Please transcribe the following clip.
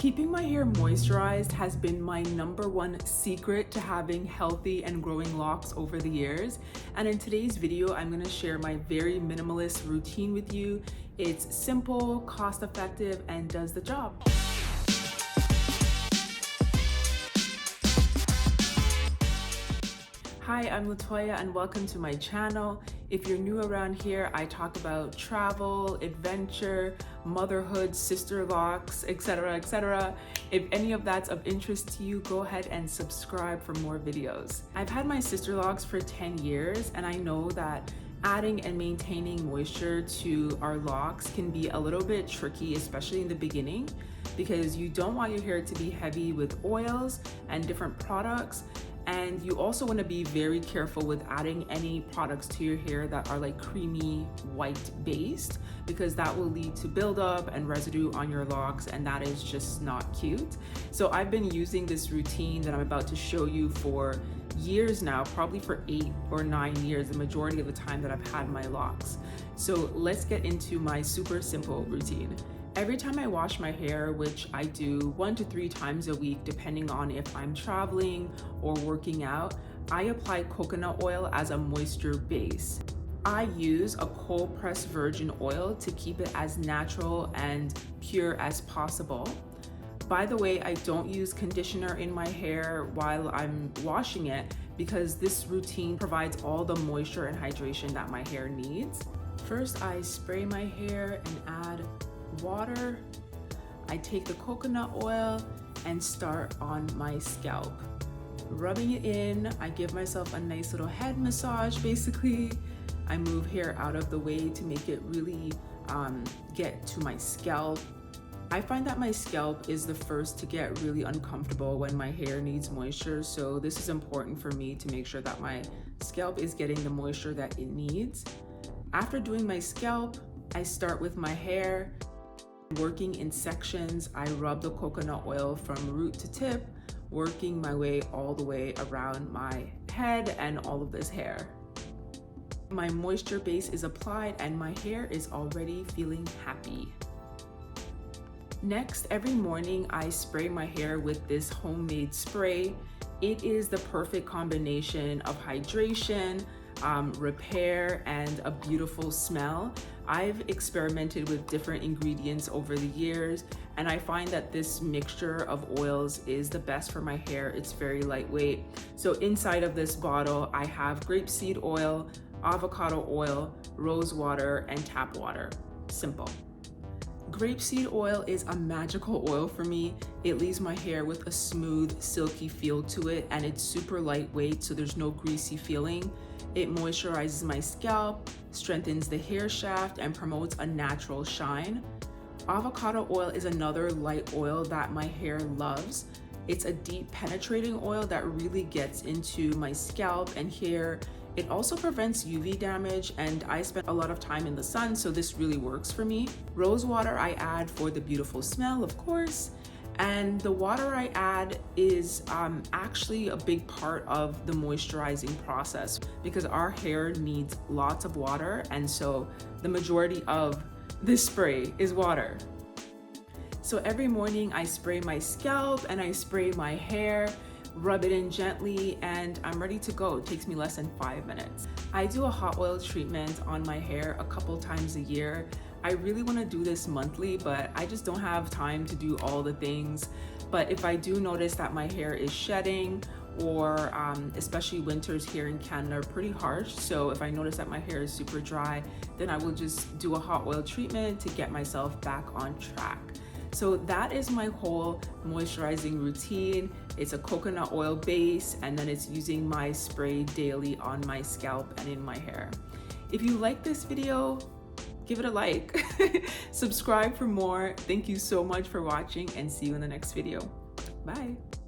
Keeping my hair moisturized has been my #1 secret to having healthy and growing locks over the years. And in today's video, I'm going to share my very minimalist routine with you. It's simple, cost-effective, and does the job. Hi, I'm Latoya and welcome to my channel. If you're new around here, I talk about travel, adventure, motherhood, sister locks, etc., etc. If any of that's of interest to you, go ahead and subscribe for more videos. I've had my sister locks for 10 years and I know that adding and maintaining moisture to our locks can be a little bit tricky, especially in the beginning, because you don't want your hair to be heavy with oils and different products. And you also want to be very careful with adding any products to your hair that are like creamy white based, because that will lead to buildup and residue on your locks, and that is just not cute. So I've been using this routine that I'm about to show you for years now, probably for 8 or 9 years, the majority of the time that I've had my locks. So let's get into my super simple routine. Every time I wash my hair, which I do 1 to 3 times a week, depending on if I'm traveling or working out, I apply coconut oil as a moisture base. I use a cold pressed virgin oil to keep it as natural and pure as possible. By the way, I don't use conditioner in my hair while I'm washing it because this routine provides all the moisture and hydration that my hair needs. First, I spray my hair and add water. I take the coconut oil and start on my scalp. Rubbing it in, I give myself a nice little head massage basically. I move hair out of the way to make it really get to my scalp. I find that my scalp is the first to get really uncomfortable when my hair needs moisture, so this is important for me to make sure that my scalp is getting the moisture that it needs. After doing my scalp, I start with my hair. Working in sections, I rub the coconut oil from root to tip, working my way all the way around my head and all of this hair. My moisture base is applied and my hair is already feeling happy. Next, every morning I spray my hair with this homemade spray. It is the perfect combination of hydration, repair, and a beautiful smell. I've experimented with different ingredients over the years, and I find that this mixture of oils is the best for my hair. It's very lightweight. So inside of this bottle, I have grapeseed oil, avocado oil, rose water, and tap water. Simple. Grapeseed oil is a magical oil for me. It leaves my hair with a smooth, silky feel to it, and it's super lightweight, so there's no greasy feeling. It moisturizes my scalp, strengthens the hair shaft, and promotes a natural shine. Avocado oil is another light oil that my hair loves. It's a deep penetrating oil that really gets into my scalp and hair. It also prevents UV damage, and I spend a lot of time in the sun, so this really works for me. Rose water I add for the beautiful smell, of course. And the water I add is actually a big part of the moisturizing process because our hair needs lots of water, and so the majority of this spray is water. So every morning I spray my scalp and I spray my hair, rub it in gently, and I'm ready to go. It takes me less than 5 minutes. I do a hot oil treatment on my hair a couple times a year. I really want to do this monthly, but I just don't have time to do all the things. But if I do notice that my hair is shedding, or especially winters here in Canada are pretty harsh, so if I notice that my hair is super dry, then I will just do a hot oil treatment to get myself back on track. So that is my whole moisturizing routine. It's a coconut oil base, and then it's using my spray daily on my scalp and in my hair. If you like this video, give it a like. Subscribe for more. Thank you so much for watching, and see you in the next video. Bye.